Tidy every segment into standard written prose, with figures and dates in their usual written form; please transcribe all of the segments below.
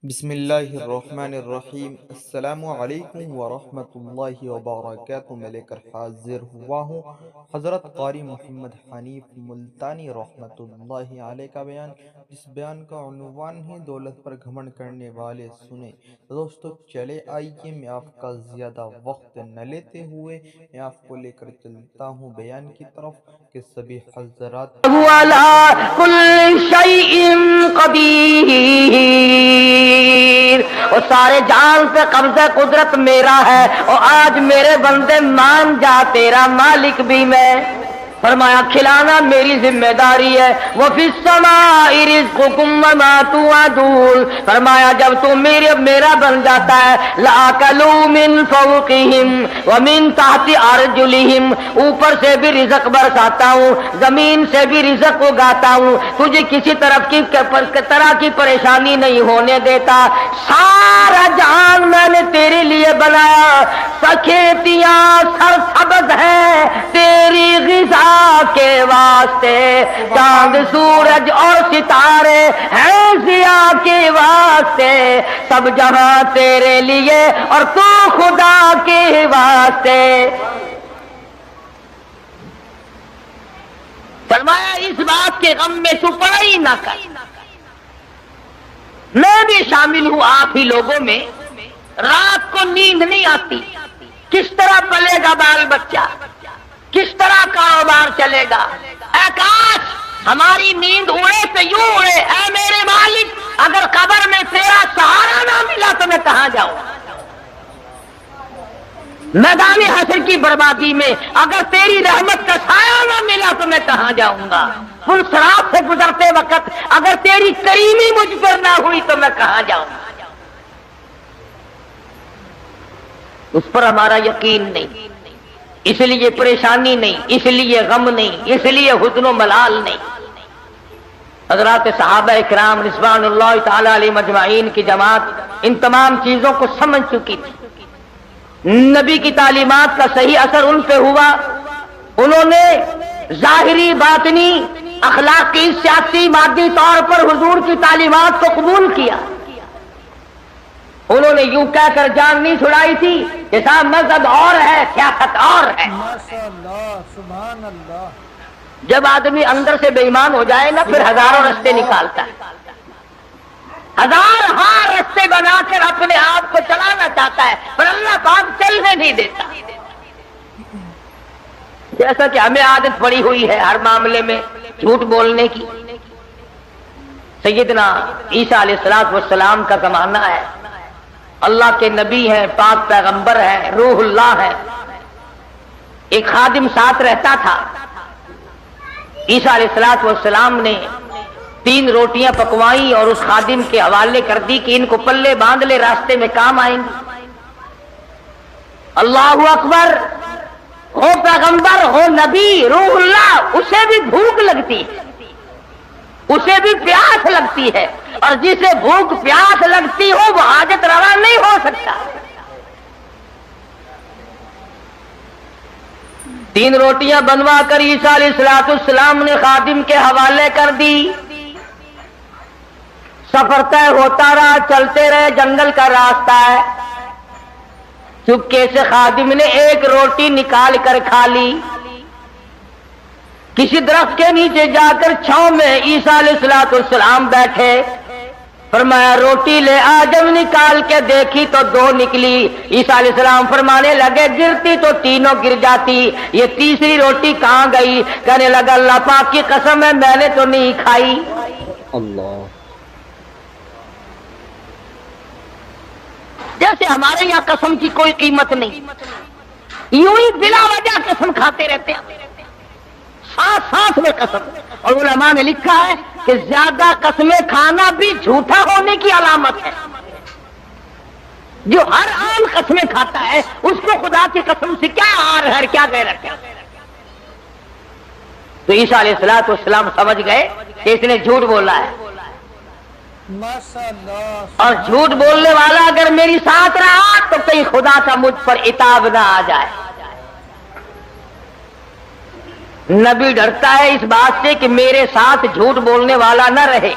بسم اللہ الرحمن الرحیم۔ السلام علیکم ورحمۃ اللہ وبرکاتہ۔ میں لے کر حاضر ہوا ہوں حضرت قاری محمد حنیف ملتانی رحمۃ اللہ علیہ کا بیان، جس بیان کا عنوان ہے دولت پر گھمنڈ کرنے والے سنیں۔ دوستو چلے آئیے، میں آپ کا زیادہ وقت نہ لیتے ہوئے میں آپ کو لے کر چلتا ہوں بیان کی طرف کہ سبھی حضرات اور سارے جان پہ قبضہ قدرت میرا ہے، اور آج میرے بندے مان جا تیرا مالک بھی میں۔ فرمایا کھلانا میری ذمہ داری ہے۔ وَفِي السَّمَاءِ رِزْقُكُمْ وَمَا تُوعَدُونَ، فرمایا جب تو میرا بن جاتا ہے، لَأَكَلُوا مِن فَوْقِهِمْ وَمِن تَحْتِ أَرْجُلِهِمْ، اوپر سے بھی رزق برساتا ہوں، زمین سے بھی رزق اگاتا ہوں، تجھے کسی طرح کی پریشانی نہیں ہونے دیتا۔ سارا جہان میں نے تیرے لیے بنایا، کھیتیاں سرسبز ہیں تیری غذا کے واسطے، چاند سورج اور ستارے ہیں ضیاء کے واسطے، سب جہاں تیرے لیے اور تو خدا کے واسطے۔ فرمایا اس بات کے غم میں تو پڑھائی نہ کر، میں بھی شامل ہوں آپ ہی لوگوں میں۔ رات کو نیند نہیں آتی، کس طرح پلے گا بال بچہ، کس طرح کاروبار چلے گا؟ اے کاش ہماری نیند اڑے تو یوں اڑے، اے میرے مالک اگر قبر میں تیرا سہارا نہ ملا تو میں کہاں جاؤں؟ میدان حشر کی بربادی میں اگر تیری رحمت کا سایہ نہ ملا تو میں کہاں جاؤں گا؟ پلسرات سے گزرتے وقت اگر تیری کریمی مجھ پر نہ ہوئی تو میں کہاں جاؤں گا؟ اس پر ہمارا یقین نہیں، اس لیے پریشانی نہیں، اس لیے غم نہیں، اس لیے حزن و ملال نہیں۔ حضرات صحابہ اکرام رضوان اللہ تعالی علیہ مجمعین کی جماعت ان تمام چیزوں کو سمجھ چکی تھی۔ نبی کی تعلیمات کا صحیح اثر ان پہ ہوا، انہوں نے ظاہری باطنی اخلاقی سیاسی مادی طور پر حضور کی تعلیمات کو قبول کیا۔ انہوں نے یوں کہہ کر جان نہیں چھڑائی تھی کہ صاحب مذہب اور ہے، سیاست اور ہے۔ سبحان اللہ۔ جب آدمی اندر سے بے ایمان ہو جائے نا، پھر ہزاروں رستے نکالتا ہے، ہزار رستے بنا کر اپنے آپ کو چلانا چاہتا ہے، پر اللہ پاک چلنے نہیں دیتا۔ جیسا کہ ہمیں عادت پڑی ہوئی ہے ہر معاملے میں جھوٹ بولنے کی۔ سیدنا عیسیٰ علیہ السلام کا زمانہ ہے، اللہ کے نبی ہیں، پاک پیغمبر ہیں، روح اللہ ہے۔ ایک خادم ساتھ رہتا تھا، عیسیٰ علیہ السلام نے 3 روٹیاں پکوائیں اور اس خادم کے حوالے کر دی کہ ان کو پلے باندھ لے، راستے میں کام آئیں گے۔ اللہ اکبر، ہو پیغمبر ہو نبی روح اللہ، اسے بھی بھوک لگتی ہے، اسے بھی پیاس لگتی ہے، اور جسے بھوک پیاس لگتی ہو وہ حاجت روا نہیں ہو سکتا۔ 3 روٹیاں بنوا کر عیسیٰ علیہ السلام نے خادم کے حوالے کر دی۔ سفر طے ہوتا رہا، چلتے رہے، جنگل کا راستہ ہے۔ چپکے سے خادم نے 1 روٹی نکال کر کھا لی۔ کسی درخت کے نیچے جا کر چھاؤں میں عیسیٰ علیہ السلام بیٹھے۔ فرمایا روٹی لے آ، جب نکال کے دیکھی تو 2 نکلی۔ عیسیٰ علیہ السلام فرمانے لگے گرتی تو تینوں گر جاتی، یہ تیسری روٹی کہاں گئی؟ کہنے لگا اللہ پاک کی قسم ہے میں نے تو نہیں کھائی۔ اللہ، جیسے ہمارے یہاں قسم کی کوئی قیمت نہیں، یوں ہی بلا وجہ قسم کھاتے رہتے ہیں، ساتھ میں قسم۔ اور علماء نے لکھا ہے کہ زیادہ قسمیں کھانا بھی جھوٹا ہونے کی علامت ہے۔ جو ہر عام قسمیں کھاتا ہے اس کو خدا کی قسم سے کیا آر ہے، کیا غیرت ہے۔ تو عیسیٰ علیہ السلام سمجھ گئے کہ اس نے جھوٹ بولا ہے، اور جھوٹ بولنے والا اگر میری ساتھ رہا تو کہیں خدا کا مجھ پر عتاب نہ آ جائے۔ نبی ڈرتا ہے اس بات سے کہ میرے ساتھ جھوٹ بولنے والا نہ رہے،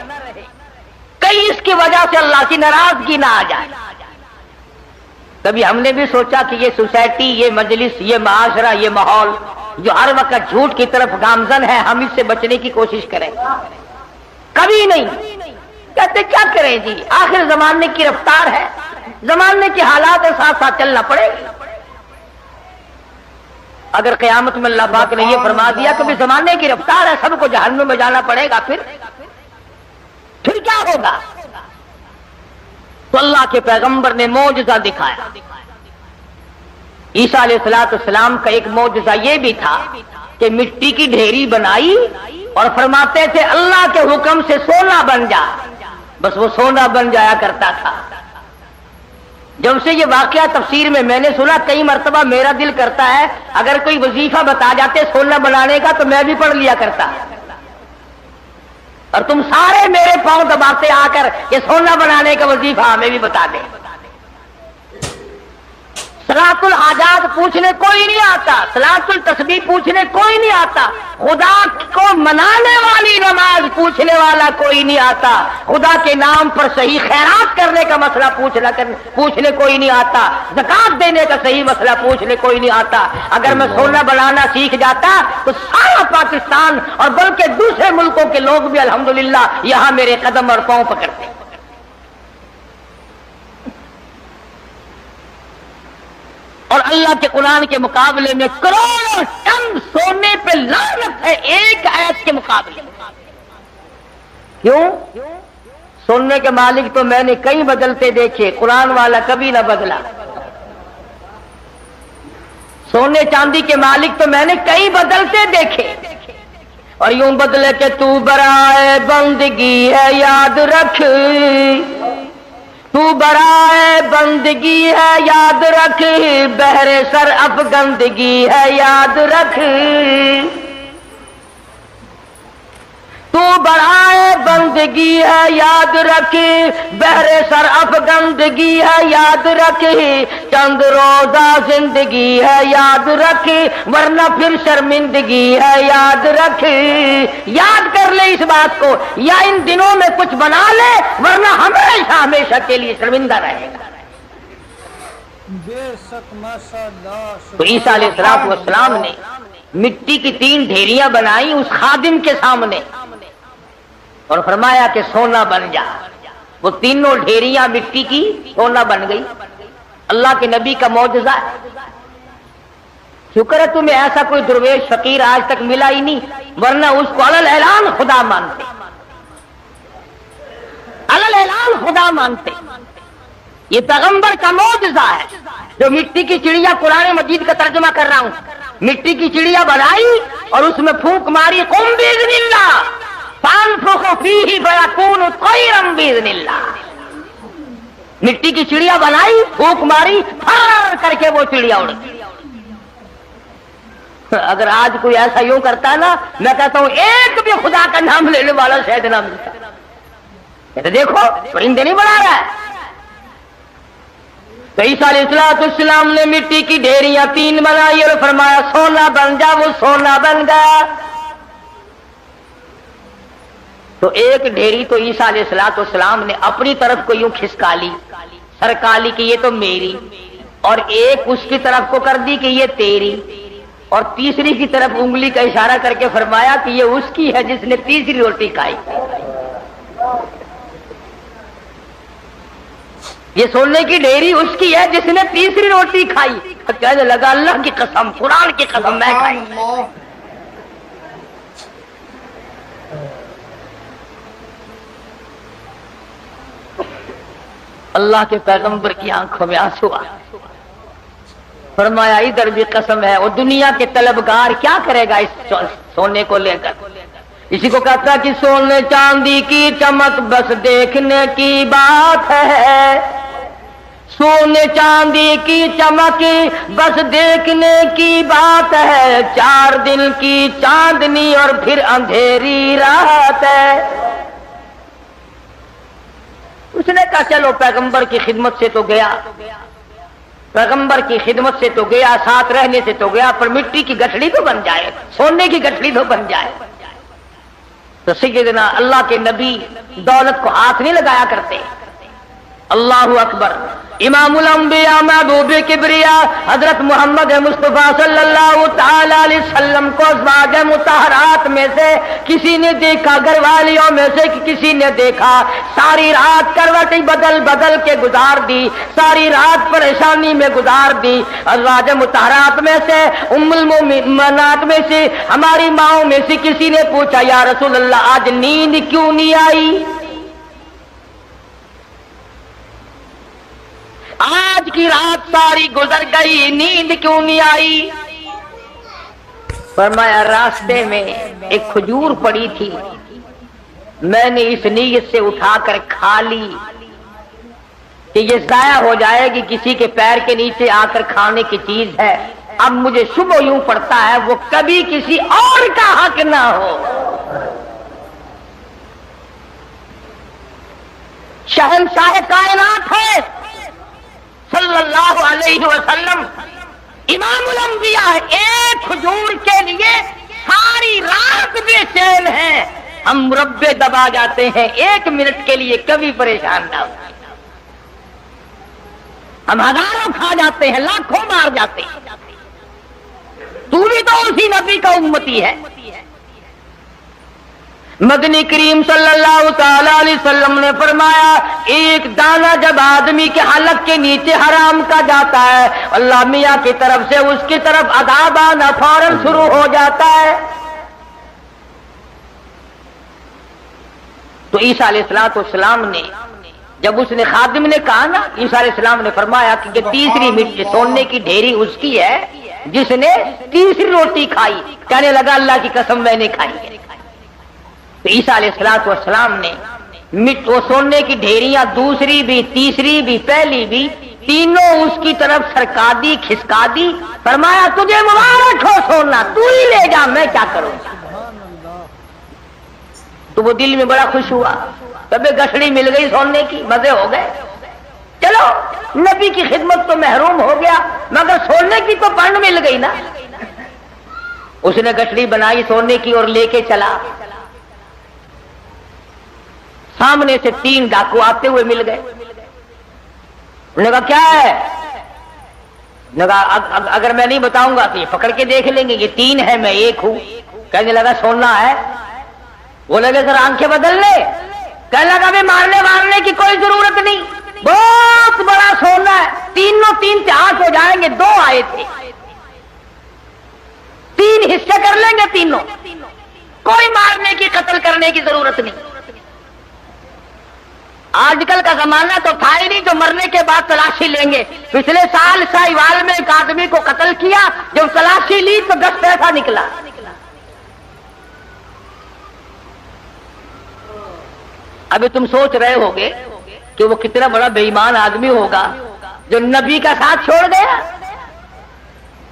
کئی کہیں اس کی وجہ سے اللہ کی ناراضگی نہ آ جائے۔ کبھی ہم نے بھی سوچا کہ یہ سوسائٹی، یہ مجلس، یہ معاشرہ، یہ ماحول جو ہر وقت جھوٹ کی طرف گامزن ہے، ہم اس سے بچنے کی کوشش کریں؟ کبھی نہیں۔ کہتے کیا کریں جی، آخر زمانے کی رفتار ہے، زمانے کے حالات کے ساتھ ساتھ چلنا پڑے گا۔ اگر قیامت میں اللہ پاک نے یہ فرما دیا کہ زمانے کی رفتار ہے، سب کو جہنم میں جانا پڑے گا، پھر کیا ہوگا؟ تو اللہ کے پیغمبر نے معجزہ دکھایا۔ عیسیٰ علیہ السلام کا ایک معجزہ یہ بھی تھا کہ مٹی کی ڈھیری بنائی اور فرماتے تھے اللہ کے حکم سے سونا بن جا، بس وہ سونا بن جایا کرتا تھا۔ جب سے یہ واقعہ تفسیر میں نے سنا، کئی مرتبہ میرا دل کرتا ہے اگر کوئی وظیفہ بتا جاتے سونا بنانے کا تو میں بھی پڑھ لیا کرتا، اور تم سارے میرے پاؤں دباتے آ کر کہ سونا بنانے کا وظیفہ ہمیں بھی بتا دیں۔ صلاۃ الحاجات پوچھنے کوئی نہیں آتا، صلاۃ التسبیح پوچھنے کوئی نہیں آتا، خدا کو منانے والی نماز پوچھنے والا کوئی نہیں آتا، خدا کے نام پر صحیح خیرات کرنے کا مسئلہ پوچھنے کوئی نہیں آتا، زکات دینے کا صحیح مسئلہ پوچھنے کوئی نہیں آتا۔ اگر میں سونا بنانا سیکھ جاتا تو سارا پاکستان اور بلکہ دوسرے ملکوں کے لوگ بھی الحمدللہ یہاں میرے قدم اور پاؤں پکڑتے۔ اور اللہ کے قرآن کے مقابلے میں کروڑوں ٹن سونے پہ لعنت ہے ایک آیت کے مقابلے۔ کیوں؟ سونے کے مالک تو میں نے کئی بدلتے دیکھے، قرآن والا کبھی نہ بدلا۔ سونے چاندی کے مالک تو میں نے کئی بدلتے دیکھے، اور یوں بدلے کہ تو برائے بندگی ہے یاد رکھ، تو برائے بندگی ہے یاد رکھ، بہر سر افگندگی ہے یاد رکھ، تو برائے بندگی ہے یاد رکھ، بہر سر افگندگی ہے یاد رکھ، چند روزہ زندگی ہے یاد رکھ، ورنہ پھر شرمندگی ہے یاد رکھ۔ یاد کر لے اس بات کو، یا ان دنوں میں کچھ بنا لے ورنہ ہمیشہ ہمیشہ کے لیے شرمندہ رہے گا۔ بے شک ماشاءاللہ۔ تو عیسیٰ علیہ السلام نے مٹی کی 3 ڈھیریاں بنائی اس خادم کے سامنے اور فرمایا کہ سونا بن جا۔ وہ تینوں ڈھیریاں مٹی کی سونا بن گئی۔ اللہ کے نبی کا معجزہ ہے۔ شکر ہے تمہیں ایسا کوئی درویش فقیر آج تک ملا ہی نہیں، ورنہ اس کو علل اعلان خدا مانتے، علل اعلان خدا مانتے۔ یہ پیغمبر کا معجزہ ہے جو مٹی کی چڑیا، قرآن مجید کا ترجمہ کر رہا ہوں، مٹی کی چڑیا بنائی اور اس میں پھونک ماری، قم باذن اللہ فانفخ فیہ فیکون طیرا باذن اللہ۔ مٹی کی چڑیا بنائی، پھونک ماری، پھر کر کے وہ چڑیا اڑ گئی۔ اگر آج کوئی ایسا یوں کرتا ہے نا، میں کہتا ہوں ایک بھی خدا کا نام لینے والا شاید نہ ملتا۔ کہتے دیکھو پرندے نہیں بنا رہا ہے۔ تو عیسیٰ علیہ السلام نے مٹی کی ڈھیریاں 3 بنائی اور فرمایا سونا بن جا، وہ سونا بن گیا۔ تو ایک ڈھیری تو عیسیٰ علیہ السلام نے اپنی طرف کو یوں کھسکا لی، سرکا لی کہ یہ تو میری، اور ایک اس کی طرف کو کر دی کہ یہ تیری، اور تیسری کی طرف انگلی کا اشارہ کر کے فرمایا کہ یہ اس کی ہے جس نے تیسری روٹی کھائی۔ یہ سونے کی ڈھیری اس کی ہے جس نے تیسری روٹی کھائی۔ کہنے لگا اللہ کی قسم، قرآن کی قسم، میں کھائی۔ اللہ کے پیغمبر کی آنکھوں میں آنسو آ، فرمایا ادھر بھی قسم ہے۔ وہ دنیا کے طلبگار کیا کرے گا اس سونے کو لے کر؟ اسی کو کہتا کہ سونے چاندی کی چمک بس دیکھنے کی بات ہے، سونے چاندی کی چمک بس دیکھنے کی بات ہے، 4 دن کی چاندنی اور پھر اندھیری رات ہے۔ اس نے کہا چلو پیغمبر کی خدمت سے تو گیا، پیغمبر کی خدمت سے تو گیا، ساتھ رہنے سے تو گیا، پر مٹی کی گٹھڑی تو بن جائے، سونے کی گٹھڑی تو بن جائے۔ تو سیدنا اللہ کے نبی دولت کو ہاتھ نہیں لگایا کرتے. اللہ اکبر. امام الانبیاء محبوب کبریا حضرت محمد مصطفیٰ صلی اللہ تعالی علیہ وسلم کو ازواج مطہرات میں سے کسی نے دیکھا، گھر والیوں میں سے کسی نے دیکھا، ساری رات کروٹیں بدل بدل کے گزار دی، ساری رات پریشانی میں گزار دی. ازواج مطہرات میں سے ام المؤمنات میں سے ہماری ماؤں میں سے کسی نے پوچھا یا رسول اللہ آج نیند کیوں نہیں آئی؟ آج کی رات ساری گزر گئی، نیند کیوں نہیں آئی؟ فرمایا راستے میں ایک کھجور پڑی تھی، میں نے اس نیت سے اٹھا کر کھا لی کہ یہ ضائع ہو جائے گی، کسی کے پیر کے نیچے آ کر کھانے کی چیز ہے. اب مجھے شبہ یوں پڑتا ہے وہ کبھی کسی اور کا حق نہ ہو. شہنشاہ کائنات ہے صلی اللہ علیہ وسلم، امام الانبیاء، ایک کھجور کے لیے ساری رات بے چین ہیں. ہم مربے دبا جاتے ہیں، ایک منٹ کے لیے کبھی پریشان نہ ہو. ہم ہزاروں کھا جاتے ہیں، لاکھوں مار جاتے ہیں. تو بھی تو اسی نبی کا امتی ہے. مدنی کریم صلی اللہ تعالی علیہ وسلم نے فرمایا ایک دانہ جب آدمی کے حلق کے نیچے حرام کا جاتا ہے اللہ میاں کی طرف سے اس کی طرف عذاب آنا فوراً شروع ہو جاتا ہے. تو عیسیٰ علیہ السلام نے جب اس نے خادم نے کہا نا، عیسیٰ علیہ السلام نے فرمایا کہ یہ تیسری مٹی سونے کی ڈھیری اس کی ہے جس نے تیسری روٹی کھائی. کہنے لگا اللہ کی قسم میں نے کھائی. تو عیسیٰ علیہ السلام نے وہ سونے کی ڈھیریاں دوسری بھی تیسری بھی پہلی بھی تینوں اس کی طرف سرکا دی، کھسکا دی. فرمایا تجھے مبارک ہو سونا، تو ہی لے جا، میں کیا کروں گا. تو وہ دل میں بڑا خوش ہوا، تبھی گٹھڑی مل گئی سونے کی، مزے ہو گئے. چلو نبی کی خدمت تو محروم ہو گیا مگر سونے کی تو پن مل گئی نا. اس نے گٹھڑی بنائی سونے کی اور لے کے چلا. سامنے سے 3 ڈاکو آتے ہوئے مل گئے. انہوں نے کہا کیا ہے؟ انہوں نے کہا اگر میں نہیں بتاؤں گا تو یہ پکڑ کے دیکھ لیں گے، یہ 3 ہے میں 1 ہوں. کہنے لگا سونا ہے؟ وہ لگے سر آنکھیں بدلنے. کہنے لگا بھی مارنے کی کوئی ضرورت نہیں، بہت بڑا سونا ہے، تینوں 3 سے 8 ہو جائیں گے. 2 آئے تھے، 3 حصے کر لیں گے تینوں، کوئی مارنے کی قتل کرنے کی ضرورت نہیں. آج کل کا زمانہ تو تھا ہی نہیں جو مرنے کے بعد تلاشی لیں گے. پچھلے سال ساہیوال میں ایک آدمی کو قتل کیا، جب تلاشی لی تو 10 پیسہ نکلا. ابھی تم سوچ رہے ہوگے کہ وہ کتنا بڑا بے ایمان آدمی ہوگا جو نبی کا ساتھ چھوڑ گیا،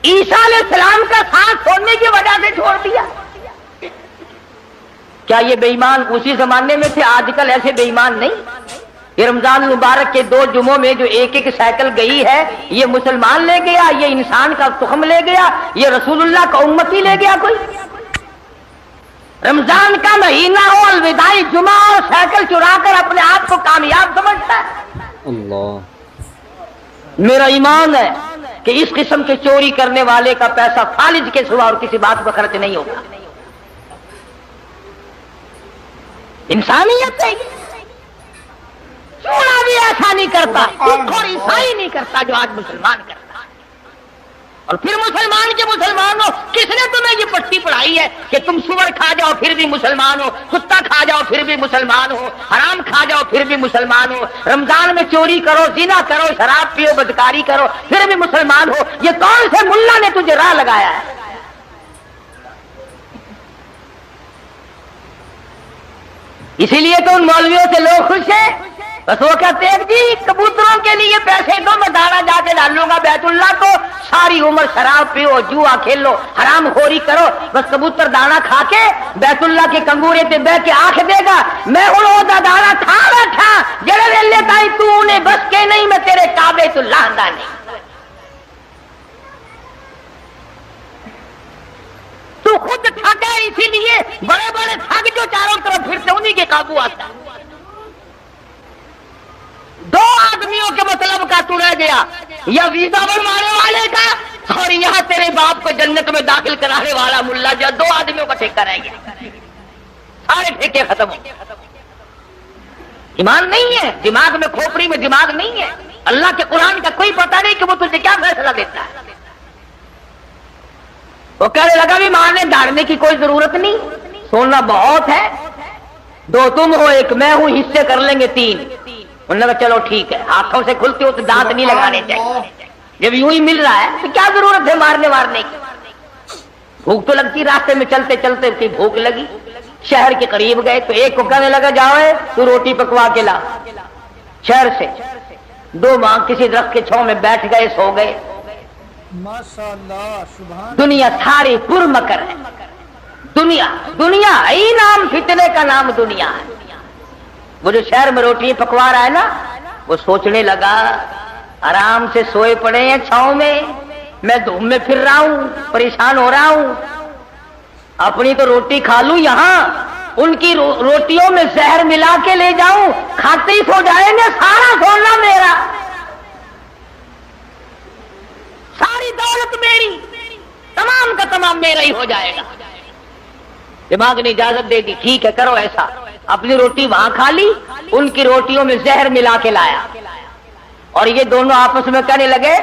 عیسیٰ علیہ السلام کا ساتھ چھوڑنے کی وجہ سے چھوڑ دیا. کیا یہ بے ایمان اسی زمانے میں تھے؟ آج کل ایسے بے ایمان نہیں. یہ رمضان مبارک کے 2 جمعوں میں جو ایک سائیکل گئی ہے یہ مسلمان لے گیا، یہ انسان کا تخم لے گیا، یہ رسول اللہ کا امتی لے گیا. کوئی رمضان کا مہینہ ہو، الوداعی جمعہ اور سائیکل چرا کر اپنے آپ کو کامیاب سمجھتا ہے. اللہ میرا ایمان ہے کہ اس قسم کے چوری کرنے والے کا پیسہ فالج کے سوا اور کسی بات پر خرچ نہیں ہوگا. انسانیت ہے. چوڑا بھی ایسا نہیں کرتا، اور عیسائی نہیں کرتا جو آج مسلمان کرتا. اور پھر مسلمان کے مسلمان ہو، کس نے تمہیں یہ پٹی پڑھائی ہے کہ تم سور کھا جاؤ پھر بھی مسلمان ہو، کتا کھا جاؤ پھر بھی مسلمان ہو، حرام کھا جاؤ پھر بھی مسلمان ہو، رمضان میں چوری کرو، زنا کرو، شراب پیو، بدکاری کرو پھر بھی مسلمان ہو؟ یہ کون سے ملا نے تجھے راہ لگایا ہے؟ اسی لیے تو ان مولویوں سے لوگ خوش ہیں. بس وہ کہتے ہیں جی کبوتروں کے لیے پیسے دو، میں دانا جا کے ڈالوں گا بیت اللہ کو، ساری عمر شراب پیو، جوا کھیلو، حرام خوری کرو، بس کبوتر دانا کھا کے بیت اللہ کے کنگورے تے بہ کے آنکھ دے گا میں ہوں وہ دانا کھا بیٹھا جڑے ویلے تائی تو انہیں بس کے نہیں، میں تیرے کعبے تو لاندہ نہیں. تو تو خود ٹھگ ہے، اسی لیے بڑے بڑے ٹھگ جو چاروں طرف پھرتے انہی کے قابو آتا ہے۔ دو آدمیوں کے مطلب کا تو رہ گیا، یا ویزا بنوانے والے کا اور یہاں تیرے باپ کو جنت میں داخل کرانے والا ملا، جو دو آدمیوں کا ٹھیکہ رہ گیا، سارے ٹھیکے ختم ہو گئے۔ ایمان نہیں ہے دماغ میں، کھوپڑی میں دماغ نہیں ہے، اللہ کے قرآن کا کوئی پتہ نہیں کہ وہ تجھے کیا فیصلہ دیتا ہے۔ وہ کہنے لگا بھی مارنے ڈالنے کی کوئی ضرورت نہیں، سونا بہت ہے، دو تم ہو ایک میں ہوں، حصے کر لیں گے 3۔ انہوں نے کہا چلو ٹھیک ہے، ہاتھوں سے کھلتے ہو تو دانت نہیں لگانے چاہیے، جب یوں ہی مل رہا ہے تو کیا ضرورت ہے مارنے وارنے کی۔ بھوک تو لگتی، راستے میں چلتے چلتے تھی بھوک لگی، شہر کے قریب گئے تو ایک کو کہنے لگا جاؤ تو روٹی پکوا کے لا شہر سے۔ 2 ماں کسی درخت کے چھاؤں میں بیٹھ گئے، سو گئے۔ ماشاءاللہ سبحان دنیا ساری پر مکر ہے، دنیا ہی نام فتنے کا نام دنیا ہے۔ وہ جو شہر میں روٹی پکوا رہا ہے نا، وہ سوچنے لگا آرام سے سوئے پڑے ہیں چھاؤں میں دھوپ میں پھر رہا ہوں، پریشان ہو رہا ہوں، اپنی تو روٹی کھا لوں، یہاں ان کی روٹیوں میں زہر ملا کے لے جاؤں، کھاتے ہی سو جائیں گے، سارا سونا میرا، ساری دولت میری، تمام کا تمام میرا ہی ہو جائے گا۔ دماغ نے اجازت دے دی، ٹھیک ہے کرو ایسا۔ اپنی روٹی وہاں کھا لی، ان کی روٹیوں میں زہر ملا کے لایا، اور یہ دونوں آپس میں کہنے لگے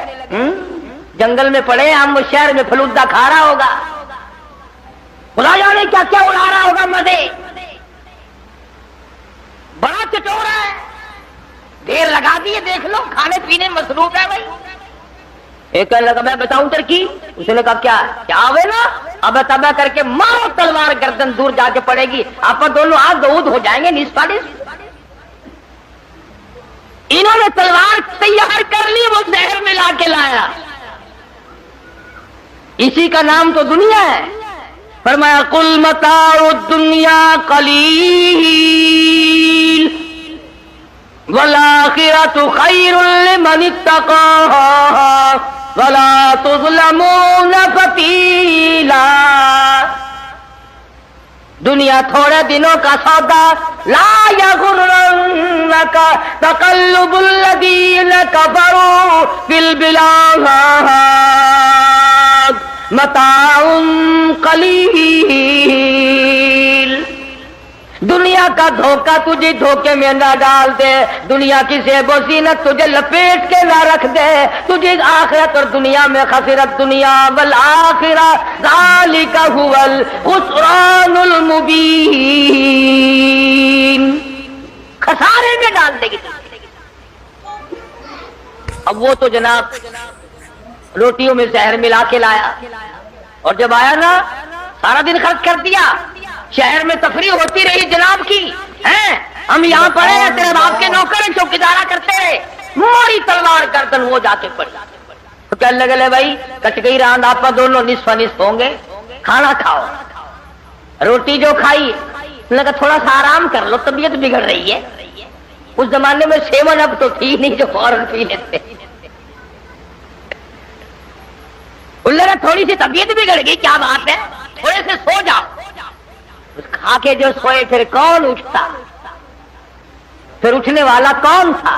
جنگل میں پڑے ہم، شہر میں فلودا کھا رہا ہوگا، خدا جانے کیا کیا اڑا رہا ہوگا مزے، بڑا چٹورا ہے، دیر لگا دیے، دیکھ لو کھانے پینے میں مصروف ہے بھائی۔ ایک کہنے لگا میں بتاؤں ترکی، اس نے کہا کیا ہوئے نا، اب تبا کر کے مارو تلوار، گردن دور جا کے پڑے گی، آپ دونوں آگ دودھ ہو جائیں گے نصف نصف۔ انہوں نے تلوار تیار کر لی، وہ زہر میں لا کے لایا، اسی کا نام تو دنیا ہے۔ فرمایا قل متاع الدنیا قلیل والآخرۃ خیر لمن اتقى ولا تظلمون فتیلا۔ دنیا تھوڑے دنوں کا سودا، لا یغرنک تقلب الذین کفروا فی البلاد متاع قلیل۔ دنیا کا دھوکہ تجھے دھوکے میں نہ ڈال دے، دنیا کی زیب و زینت تجھے لپیٹ کے نہ رکھ دے، تجھے آخرت اور دنیا میں خسرت دنیا والآخرہ ذالک هو الخسران المبین، خسارے میں ڈال دے گی۔ اب وہ تو جناب روٹیوں میں زہر ملا کے لایا، اور جب آیا نا سارا دن خرچ کر دیا، شہر میں تفریح ہوتی رہی جناب کی، ہیں ہم یہاں پڑے ہیں، تیرے باپ کے نوکر چوکیدارا کرتے رہے، موری تلوار گردن وہ جا کے پڑی۔ تو کہنے لگے لے بھائی کٹ گئی راند، آپ دونوں نصف نصف ہوں گے، کھانا کھاؤ۔ روٹی جو کھائی لگا تھوڑا سا آرام کر لو، طبیعت بگڑ رہی ہے۔ اس زمانے میں سیون اب تو تھی نہیں جو فوراً پی لیتے، لگا تھوڑی سی طبیعت بگڑ گئی، کیا بات ہے تھوڑے سے سو جاؤ۔ کھا کے جو سوئے پھر کون اٹھتا، پھر اٹھنے والا کون تھا؟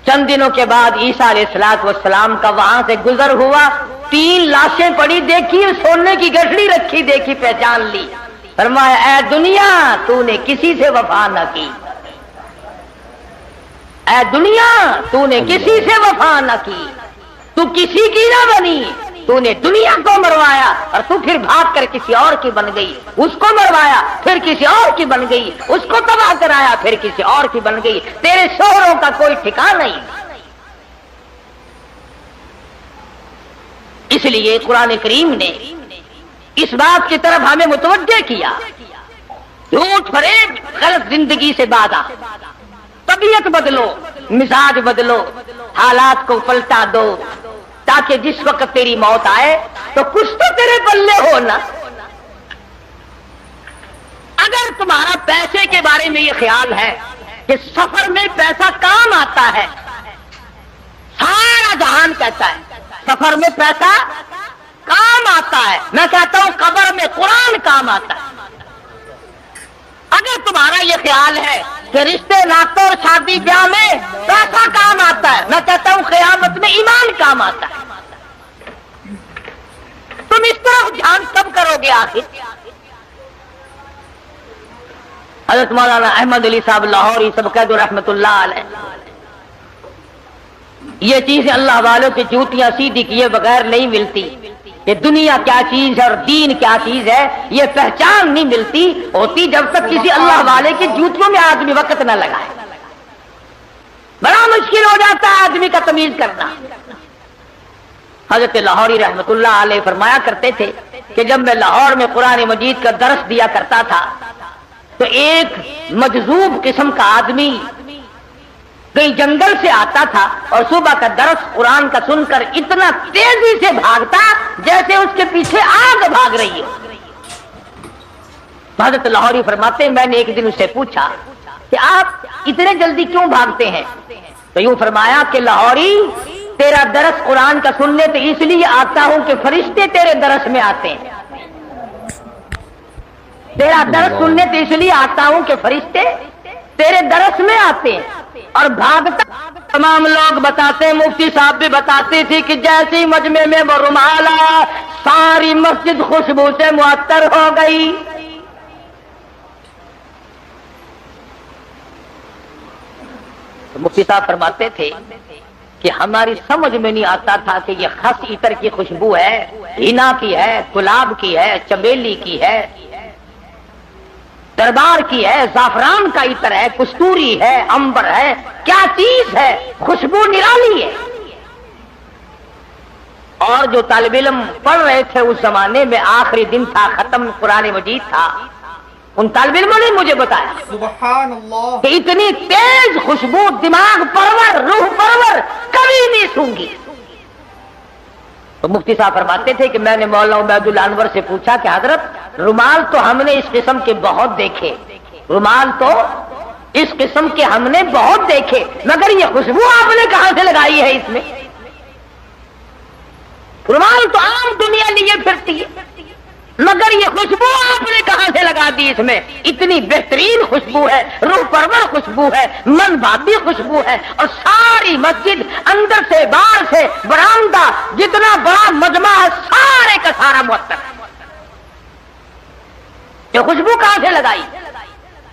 چند دنوں کے بعد عیسیٰ علیہ السلام کا وہاں سے گزر ہوا، 3 لاشیں پڑی دیکھی، سونے کی گٹھڑی رکھی دیکھی، پہچان لی۔ فرمایا اے دنیا تو نے کسی سے وفا نہ کی، اے دنیا تو نے کسی سے وفا نہ کی، تو کسی کی نہ بنی، تو نے دنیا کو مروایا اور تو پھر بھاگ کر کسی اور کی بن گئی، اس کو مروایا پھر کسی اور کی بن گئی، اس کو تباہ کرایا پھر کسی اور کی بن گئی، تیرے شوہروں کا کوئی ٹھکانہ نہیں۔ اس لیے قرآن کریم نے اس بات کی طرف ہمیں متوجہ کیا، جھوٹ فریب غلط زندگی سے بادا، طبیعت بدلو، مزاج بدلو، حالات کو پلٹا دو، تاکہ جس وقت تیری موت آئے تو کچھ تو تیرے پلے ہو نا۔ اگر تمہارا پیسے کے بارے میں یہ خیال ہے کہ سفر میں پیسہ کام آتا ہے، سارا جہان کہتا ہے سفر میں پیسہ کام آتا ہے. میں کہتا ہوں قبر میں قرآن کام آتا ہے. اگر تمہارا یہ خیال ہے کہ رشتے ناطوں اور شادی بیاہ میں پیسہ کام آتا ہے، میں کہتا ہوں قیامت میں ایمان کام آتا ہے. تم اس طرح دھیان کب کرو گے آخر؟ حضرت مولانا احمد علی صاحب لاہوری سبقت رحمت اللہ علیہ، یہ چیزیں اللہ والوں کی جوتیاں سیدھی کیے بغیر نہیں ملتی. کہ دنیا کیا چیز ہے اور دین کیا چیز ہے یہ پہچان نہیں ملتی ہوتی جب تک کسی اللہ والے کی جوتیوں میں آدمی وقت نہ لگائے. بڑا مشکل ہو جاتا ہے آدمی کا تمیز کرنا. حضرت لاہوری رحمت اللہ علیہ فرمایا کرتے تھے کہ جب میں لاہور میں قرآن مجید کا درس دیا کرتا تھا تو ایک مجذوب قسم کا آدمی کہیں جنگل سے آتا تھا اور صبح کا درس قرآن کا سن کر اتنا تیزی سے بھاگتا جیسے اس کے پیچھے آگ بھاگ رہی ہے. حضرت لاہوری فرماتے ہیں میں نے ایک دن اس سے پوچھا کہ آپ اتنے جلدی کیوں بھاگتے ہیں؟ تو یوں فرمایا کہ لاہوری تیرا درس قرآن کا سننے تو اس لیے آتا ہوں کہ فرشتے تیرے درس میں آتے ہیں. تیرا درس سننے تو اس لیے آتا ہوں کہ فرشتے تیرے درس میں آتے ہیں. اور بھاگتا تمام لوگ بتاتے ہیں، مفتی صاحب بھی بتاتے تھے کہ جیسے ہی مجمع میں وہ رومال آیا ساری مسجد خوشبو سے معطر ہو گئی. مفتی صاحب فرماتے تھے کہ ہماری سمجھ میں نہیں آتا تھا کہ یہ خس عطر کی خوشبو ہے، ہینا کی ہے، گلاب کی ہے، چمیلی کی ہے، دربار کی ہے، زعفران کا عطر ہے، کستوری ہے، عنبر ہے، کیا چیز ہے، خوشبو نرالی ہے. اور جو طالب علم پڑھ رہے تھے اس زمانے میں آخری دن تھا، ختم قرآن مجید تھا، ان طالب علموں نے مجھے بتایا سبحان اللہ کہ اتنی تیز خوشبو دماغ پرور روح پرور کبھی نہیں سونگی. تو مفتی صاحب فرماتے تھے کہ میں نے مولانا عبید اللہ انور سے پوچھا کہ حضرت رومال تو ہم نے اس قسم کے بہت دیکھے، رومال تو اس قسم کے ہم نے بہت دیکھے، مگر یہ خوشبو آپ نے کہاں سے لگائی ہے اس میں؟ رومال تو عام دنیا لیے پھرتی ہے مگر یہ خوشبو آپ نے کہاں سے لگا دی اس میں؟ اتنی بہترین خوشبو ہے، روح پرور خوشبو ہے، من بھاتی خوشبو ہے. اور ساری مسجد اندر سے باہر سے برآمدہ جتنا بڑا مجمع ہے سارے کا سارا معطر. یہ خوشبو کہاں سے لگائی؟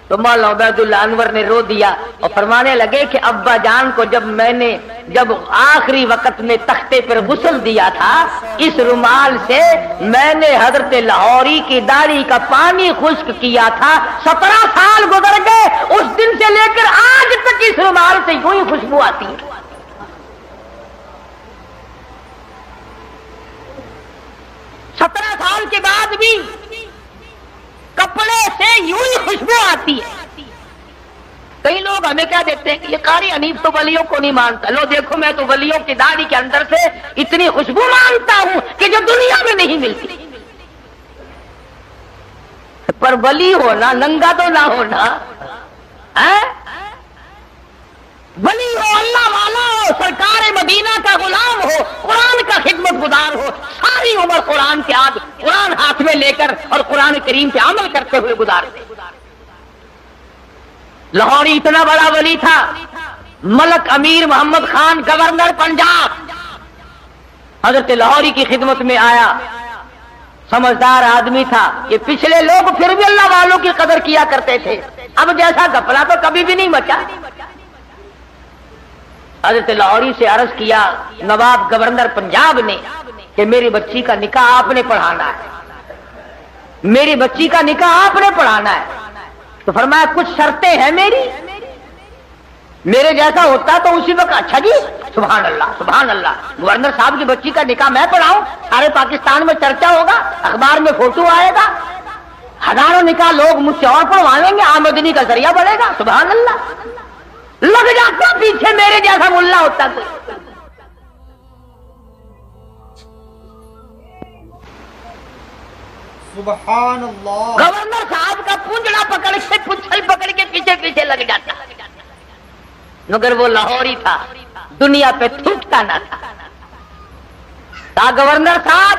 تو مولانا عبید اللہ انور نے رو دیا اور فرمانے لگے کہ ابا جان کو جب آخری وقت میں تختے پر غسل دیا تھا اس رومال سے میں نے حضرت لاہوری کی داڑھی کا پانی خشک کیا تھا. 17 سال گزر گئے اس دن سے لے کر آج تک اس رومال سے یوں ہی خوشبو آتی ہے. 17 سال کے بعد بھی کپڑے سے یوں ہی خوشبو آتی ہے. کئی لوگ ہمیں کیا دیتے ہیں کہ یہ قاری حنیف تو ولیوں کو نہیں مانتا. لو دیکھو میں تو ولیوں کی داڑھی کے اندر سے اتنی خوشبو مانتا ہوں کہ جو دنیا میں نہیں ملتی. پر ولی ہونا ننگا تو نہ ہونا، ولی ہو، اللہ والا ہو، سرکار مدینہ کا غلام ہو، قرآن کا خدمت گزار ہو، ساری عمر قرآن کے قرآن ہاتھ میں لے کر اور قرآن کریم پہ عمل کرتے ہوئے گزارتے. لاہوری اتنا بڑا ولی تھا، ملک امیر محمد خان گورنر پنجاب حضرت لاہوری کی خدمت میں آیا. سمجھدار آدمی تھا. یہ پچھلے لوگ پھر بھی اللہ والوں کی قدر کیا کرتے تھے، اب جیسا گپلا تو کبھی بھی نہیں مچا. حضرت لاہوری سے عرض کیا نواب گورنر پنجاب نے کہ میری بچی کا نکاح آپ نے پڑھانا ہے، میری بچی کا نکاح آپ نے پڑھانا ہے. تو فرمایا کچھ شرطیں ہیں میرے جیسا ہوتا تو اسی وقت اچھا جی سبحان اللہ سبحان اللہ، گورنر صاحب کی بچی کا نکاح میں پڑھاؤں، سارے پاکستان میں چرچا ہوگا، اخبار میں فوٹو آئے گا، ہزاروں نکاح لوگ مجھ سے اور پڑھوائیں گے، آمدنی کا ذریعہ بڑھے گا. سبحان اللہ. لگ جاتا پیچھے میرے جیسا ملا ہوتا تو. سبحان اللہ. گورنر صاحب کا پونجڑا پکڑ کے پچھل پکڑ کے پیچھے پیچھے لگ جاتا، مگر وہ لاہوری تھا، دنیا پہ تھوکتا نہ تھا. گورنر صاحب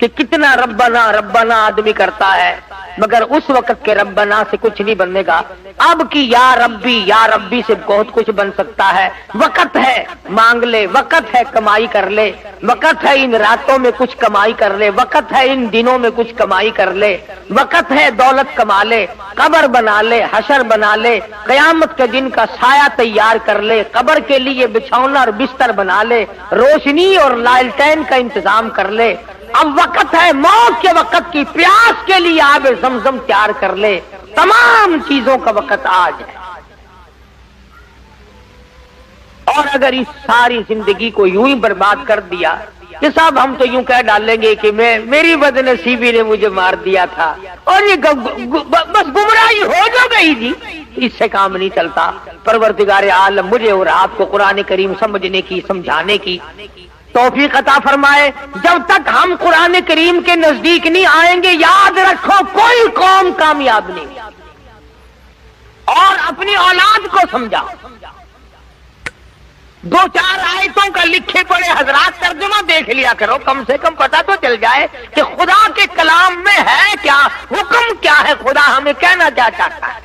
کہ کتنا ربنا ربنا آدمی کرتا ہے مگر اس وقت کے ربنا سے کچھ نہیں بننے گا. اب کی یا ربی سے بہت کچھ بن سکتا ہے. وقت ہے مانگ لے, وقت ہے کمائی کر لے, وقت ہے ان راتوں میں کچھ کمائی کر لے, وقت ہے ان دنوں میں کچھ کمائی کر لے, وقت ہے دولت کما لے, قبر بنا لے, حشر بنا لے, قیامت کے دن کا سایہ تیار کر لے, قبر کے لیے بچھونا اور بستر بنا لے, روشنی اور لالٹین کا انتظام کر لے. اب وقت ہے موت کے وقت کی پیاس کے لیے آب زمزم تیار کر لے. تمام چیزوں کا وقت آج ہے. اور اگر اس ساری زندگی کو یوں ہی برباد کر دیا کہ صاحب ہم تو یوں کہہ ڈالیں گے کہ میری بد نصیبی نے مجھے مار دیا تھا اور یہ بس گمراہی ہو جو گئی جی, اس سے کام نہیں چلتا. پروردگار عالم مجھے اور آپ کو قرآن کریم سمجھنے کی, سمجھانے کی توفیق عطا فرمائے. جب تک ہم قرآن کریم کے نزدیک نہیں آئیں گے, یاد رکھو کوئی قوم کامیاب نہیں. اور اپنی اولاد کو سمجھاؤ. 2-4 آیتوں کا لکھے پڑے حضرات ترجمہ دیکھ لیا کرو, کم سے کم پتہ تو چل جائے کہ خدا کے کلام میں ہے کیا, حکم کیا ہے, خدا ہمیں کہنا کیا چاہتا ہے.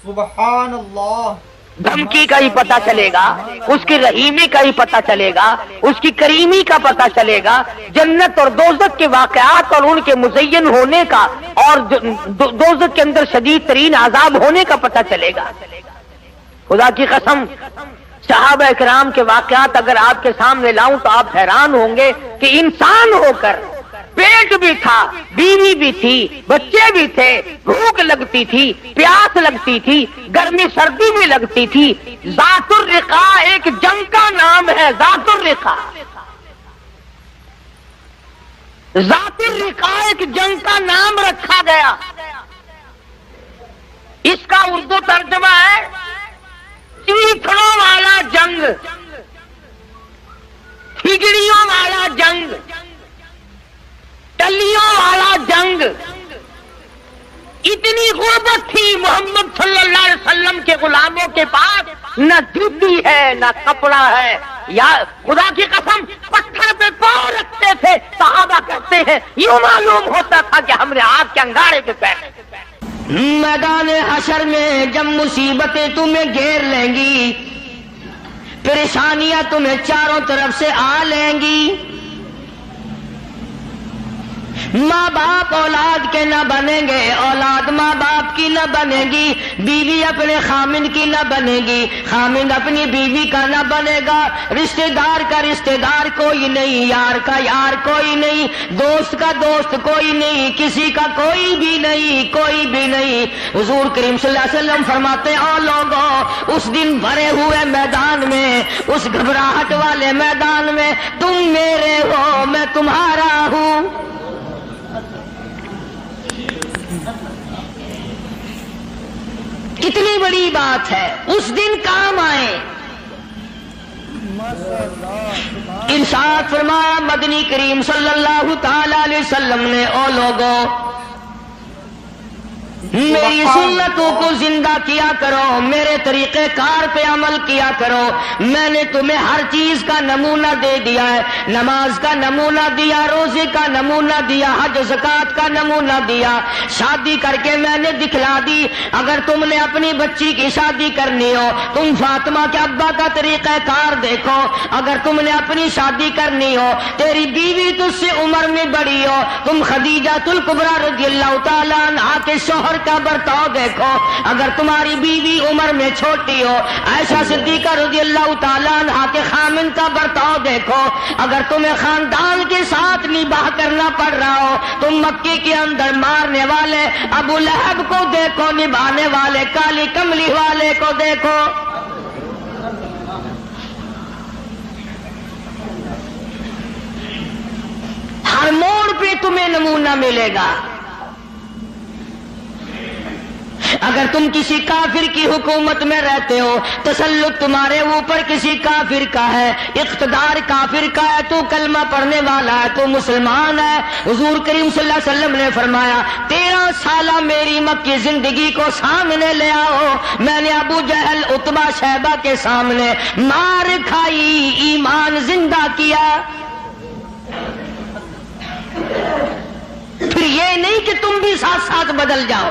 سبحان اللہ. دھمکی کا ہی پتہ چلے گا, اس کی رحیمی کا ہی پتہ چلے گا, اس کی کریمی کا پتہ چلے گا, جنت اور دوزخ کے واقعات اور ان کے مزین ہونے کا اور دوزخ کے اندر شدید ترین عذاب ہونے کا پتہ چلے گا. خدا کی قسم صحابہ اکرام کے واقعات اگر آپ کے سامنے لاؤں تو آپ حیران ہوں گے کہ انسان ہو کر پیٹ بھی تھا, بیوی بھی تھی, بچے بھی تھے, بھوک لگتی تھی, پیاس لگتی تھی, گرمی سردی بھی لگتی تھی. ذات الرقا ایک جنگ کا نام ہے. ذات الرقا, ذات الرقا ایک جنگ کا نام رکھا گیا. اس کا اردو ترجمہ ہے چیتڑوں والا جنگ, ہجڑیوں والا جنگ, ٹلیوں والا جنگ. اتنی غربت تھی محمد صلی اللہ علیہ وسلم کے غلاموں کے پاس, نہ جوتی ہے نہ کپڑا ہے. یا خدا کی قسم پتھر پہ پاؤں رکھتے تھے. صحابہ کہتے ہیں یوں معلوم ہوتا تھا کہ ہم نے آگ کے انگارے پہ پیر. میدان حشر میں جب مصیبتیں تمہیں گھیر لیں گی, پریشانیاں تمہیں چاروں طرف سے آ لیں گی, ماں باپ اولاد کے نہ بنیں گے, اولاد ماں باپ کی نہ بنے گی, بیوی اپنے خامند کی نہ بنے گی, خامند اپنی بیوی کا نہ بنے گا, رشتہ دار کا رشتہ دار کوئی نہیں, یار کا یار کوئی نہیں, دوست کا دوست کوئی نہیں, کسی کا کوئی بھی نہیں, کوئی بھی نہیں. حضور کریم صلی اللہ علیہ وسلم فرماتے ہیں او لوگوں, اس دن بھرے ہوئے میدان میں, اس گھبراہٹ والے میدان میں تم میرے ہو میں تمہارا ہوں. کتنی بڑی بات ہے, اس دن کام آئے. ارشاد فرمایا مدنی کریم صلی اللہ تعالی علیہ وسلم نے, او لوگوں میری سنتوں کو زندہ کیا کرو, میرے طریقہ کار پہ عمل کیا کرو. میں نے تمہیں ہر چیز کا نمونہ دے دیا ہے, نماز کا نمونہ دیا, روزے کا نمونہ دیا, حج زکات کا نمونہ دیا, شادی کر کے میں نے دکھلا دی. اگر تم نے اپنی بچی کی شادی کرنی ہو, تم فاطمہ کے ابا کا طریقہ کار دیکھو. اگر تم نے اپنی شادی کرنی ہو, تیری بیوی تجھ سے عمر میں بڑی ہو, تم خدیجہ الکبریٰ رضی اللہ تعالیٰ عنہا کے شوہر کا برتاؤ دیکھو. اگر تمہاری بیوی عمر میں چھوٹی ہو, عائشہ صدیقہ رضی اللہ تعالیٰ عنہا کے خامن کا برتاؤ دیکھو. اگر تمہیں خاندان کے ساتھ نباہ کرنا پڑ رہا ہو, تم مکے کے اندر مارنے والے ابو لہب کو دیکھو, نبھانے والے کالی کملی والے کو دیکھو. ہر موڑ پہ تمہیں نمونہ ملے گا. اگر تم کسی کافر کی حکومت میں رہتے ہو, تسلط تمہارے اوپر کسی کافر کا ہے, اقتدار کافر کا ہے, تو کلمہ پڑھنے والا ہے, تو مسلمان ہے. حضور کریم صلی اللہ علیہ وسلم نے فرمایا 13 سالہ میری مکی زندگی کو سامنے لے آؤ. میں نے ابو جہل عتبہ شیبہ کے سامنے مار کھائی, ایمان زندہ کیا. پھر یہ نہیں کہ تم بھی ساتھ ساتھ بدل جاؤ.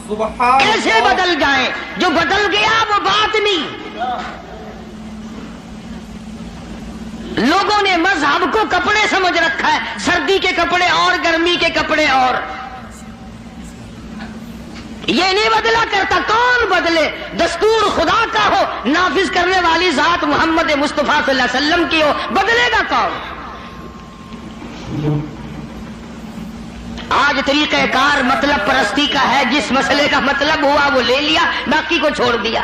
سبحان کیسے اللہ. بدل جائیں؟ جو بدل گیا وہ بات نہیں. لوگوں نے مذہب کو کپڑے سمجھ رکھا ہے، سردی کے کپڑے اور گرمی کے کپڑے اور. یہ نہیں بدلا کرتا. کون بدلے؟ دستور خدا کا ہو، نافذ کرنے والی ذات محمد مصطفیٰ صلی اللہ علیہ وسلم کی ہو، بدلے گا کون؟ آج طریقہ کار مطلب پرستی کا ہے. جس مسئلے کا مطلب ہوا وہ لے لیا، باقی کو چھوڑ دیا.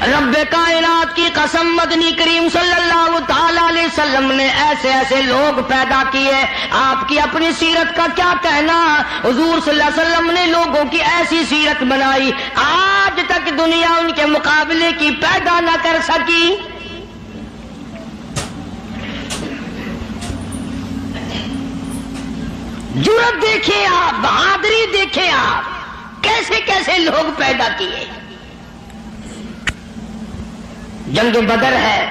رب کائنات کی قسم، مدنی کریم صلی اللہ تعالی علیہ وسلم نے ایسے ایسے لوگ پیدا کیے. آپ کی اپنی سیرت کا کیا کہنا؟ حضور صلی اللہ علیہ وسلم نے لوگوں کی ایسی سیرت بنائی، آج تک دنیا ان کے مقابلے کی پیدا نہ کر سکی. جرأت دیکھیں آپ، بہادری دیکھیں آپ، کیسے کیسے لوگ پیدا کیے. جنگ بدر ہے،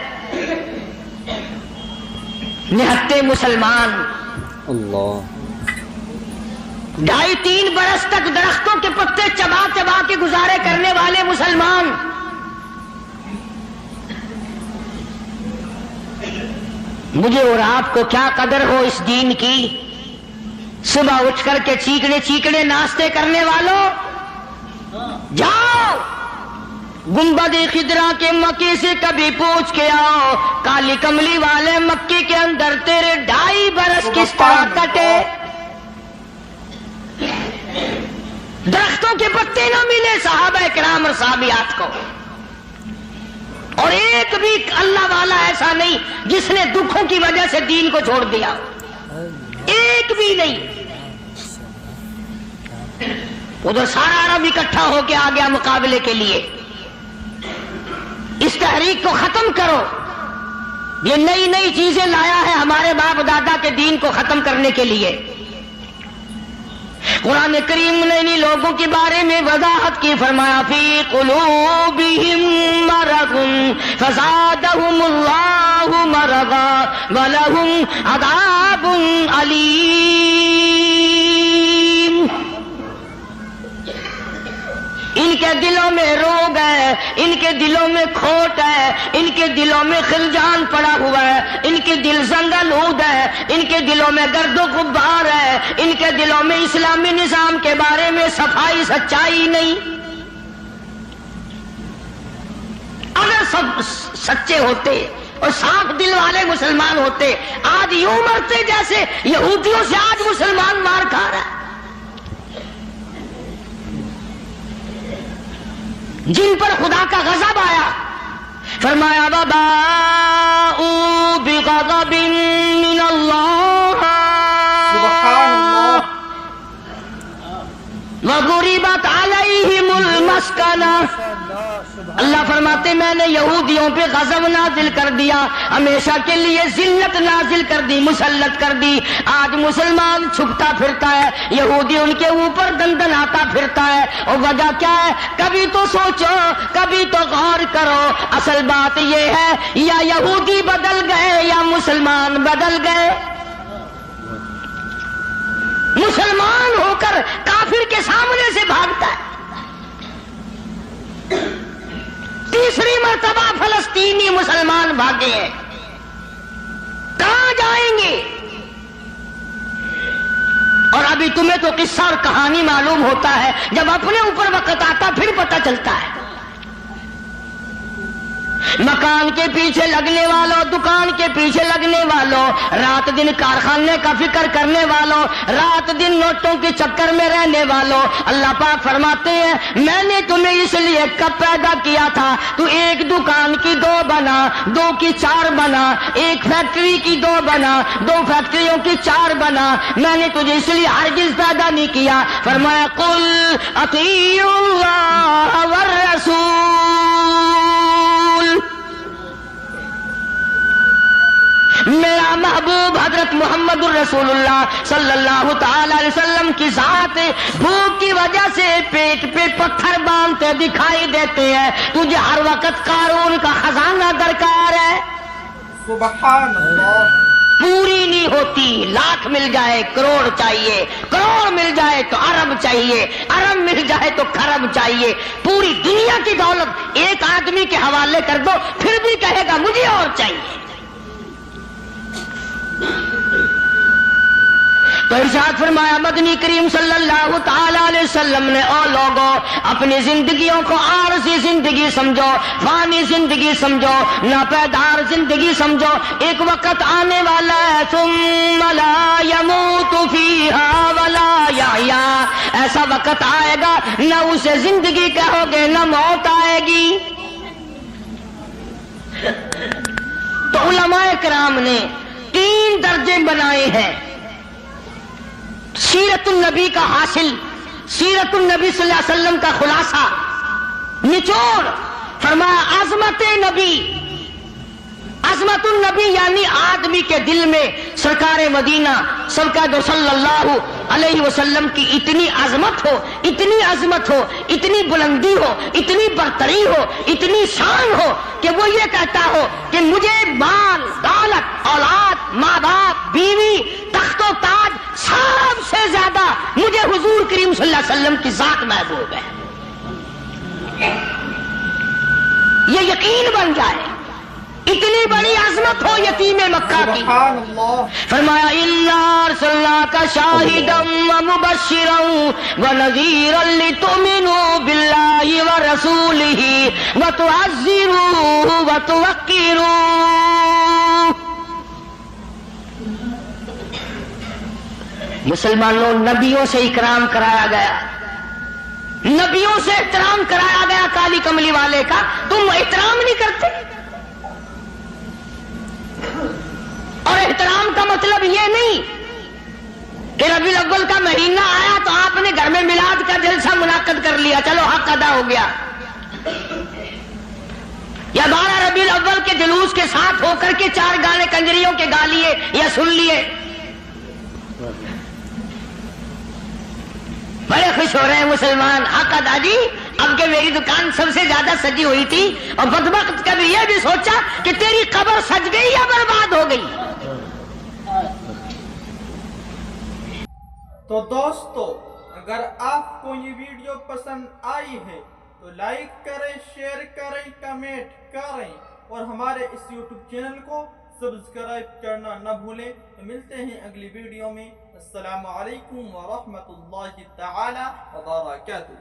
نہتے مسلمان، اللہ 2.5-3 برس تک درختوں کے پتے چبا چبا کے گزارے کرنے والے مسلمان. مجھے اور آپ کو کیا قدر ہو اس دین کی. صبح اٹھ کر کے چیکنے چیکنے ناشتے کرنے والوں، جاؤ گنبد خضرا کے مکے سے کبھی پوچھ کے آؤ، کالی کملی والے مکے کے اندر تیرے 2.5 برس کس طرح کٹے. درختوں کے پتے نہ ملے صحابہ کرام اور صحابیات کو، اور ایک بھی اللہ والا ایسا نہیں جس نے دکھوں کی وجہ سے دین کو چھوڑ دیا، ایک بھی نہیں. ادھر سارا عرب اکٹھا ہو کے آ گیا مقابلے کے لیے. اس تحریک کو ختم کرو. یہ نئی نئی چیزیں لایا ہے ہمارے باپ دادا کے دین کو ختم کرنے کے لیے. قرآن کریم نے انہی لوگوں کے بارے میں وضاحت کی، فرمایا فی قلوبہم مرض فزادہم اللہ مرضا ولہم عذاب علیم. ان کے دلوں میں روگ ہے، ان کے دلوں میں کھوٹ ہے، ان کے دلوں میں خلجان پڑا ہوا ہے، ان کے دل زنگلود ہے، ان کے دلوں میں گرد و غبار ہے، ان کے دلوں میں اسلامی نظام کے بارے میں صفائی سچائی نہیں. اگر سب سچے ہوتے اور صاف دل والے مسلمان ہوتے، آج یوں مرتے جیسے یہودیوں سے آج مسلمان مار کھا رہا ہے. جن پر خدا کا غضب آیا، فرمایا وباءوا بغضب من اللہ سبحان اللہ. وضربت علیہم المسکنہ. اللہ فرماتے میں نے یہودیوں پہ غضب نازل کر دیا، ہمیشہ کے لیے ذلت نازل کر دی، مسلط کر دی. آج مسلمان چھپتا پھرتا ہے، یہودی ان کے اوپر دندناتا پھرتا ہے. اور وجہ کیا ہے؟ کبھی تو سوچو، کبھی تو غور کرو. اصل بات یہ ہے یا یہودی بدل گئے یا مسلمان بدل گئے. مسلمان ہو کر کافر کے سامنے سے بھاگتا ہے. تیسری مرتبہ فلسطینی مسلمان بھاگے ہیں، کہاں جائیں گے؟ اور ابھی تمہیں تو قصہ اور کہانی معلوم ہوتا ہے، جب اپنے اوپر وقت آتا پھر پتہ چلتا ہے. مکان کے پیچھے لگنے والوں، دکان کے پیچھے لگنے والوں، رات دن کارخانے کا فکر کرنے والوں، رات دن نوٹوں کے چکر میں رہنے والوں، اللہ پاک فرماتے ہیں میں نے تمہیں اس لیے کب پیدا کیا تھا، تو ایک دکان کی 2 بنا، 2 کی 4 بنا، ایک فیکٹری کی 2 بنا، 2 فیکٹریوں کی 4 بنا. میں نے تجھے اس لیے ہرگز پیدا نہیں کیا. فرمایا قل اطیعوا اللہ والرسول. میرا محبوب حضرت محمد الرسول اللہ صلی اللہ تعالی علیہ وسلم کی ذات بھوک کی وجہ سے پیٹ پہ پتھر باندھتے دکھائی دیتے ہیں. تجھے ہر وقت قارون کا خزانہ درکار ہے. سبحان اللہ. پوری نہیں ہوتی. لاکھ مل جائے کروڑ چاہیے, کروڑ مل جائے تو ارب چاہیے, ارب مل جائے تو کھرب چاہیے. پوری دنیا کی دولت ایک آدمی کے حوالے کر دو پھر بھی کہے گا مجھے اور چاہیے. تو ارشاد فرمایا مدنی کریم صلی اللہ تعالی علیہ وسلم نے, او لوگوں اپنی زندگیوں کو عارضی زندگی سمجھو, فانی زندگی سمجھو, ناپیدار زندگی سمجھو. ایک وقت آنے والا ہے ثم لا يموت فيها ولا يحيا, ایسا وقت آئے گا نہ اسے زندگی کہو گے نہ موت آئے گی. تو علماء کرام نے 3 درجے بنائے ہیں سیرت النبی کا حاصل, سیرت النبی صلی اللہ علیہ وسلم کا خلاصہ, نچوڑ. فرمایا عظمت نبی, عظمت النبی یعنی آدمی کے دل میں سرکار مدینہ سرکار صلی اللہ علیہ وسلم کی اتنی عظمت ہو, اتنی عظمت ہو, اتنی بلندی ہو, اتنی برتری ہو, اتنی شان ہو کہ وہ یہ کہتا ہو کہ مجھے مال, دولت, اولاد, ماں باپ, بیوی, تخت و تاج سب سے زیادہ مجھے حضور کریم صلی اللہ علیہ وسلم کی ذات محبوب ہے. یہ یقین بن جائے, اتنی بڑی عظمت ہو یتیم مکہ کی. فرمایا اِنَّا أَرْسَلْنَاكَ شَاهِدًا وَمُبَشِّرًا وَنَذِيرًا لِتُؤْمِنُوا بِاللَّهِ وَرَسُولِهِ وَتُعَزِّرُوهُ وَتُوَقِّرُوهُ. مسلمانوں نبیوں سے اکرام کرایا گیا, نبیوں سے احترام کرایا گیا کالی کملی والے کا. تم احترام نہیں کرتے. اور احترام کا مطلب یہ نہیں کہ ربیع الاول کا مہینہ آیا تو آپ نے گھر میں میلاد کا جلسہ منعقد کر لیا, چلو حق ادا ہو گیا. یا 12 ربیع الاول کے جلوس کے ساتھ ہو کر کے 4 گانے کنجریوں کے گا لیے یا سن لیے. بڑے خوش ہو رہے ہیں مسلمان, حق ادا جی. اب کہ میری دکان سب سے زیادہ سجی ہوئی تھی اور بدبخت کبھی یہ بھی سوچا کہ تیری قبر سج گئی یا برباد ہو گئی. تو دوستو اگر آپ کو یہ ویڈیو پسند آئی ہے تو لائک کریں, شیئر کریں, کمنٹ کریں اور ہمارے اس یوٹیوب چینل کو سبسکرائب کرنا نہ بھولیں. ملتے ہیں اگلی ویڈیو میں. السلام علیکم ورحمۃ اللہ تعالی وبرکاتہ.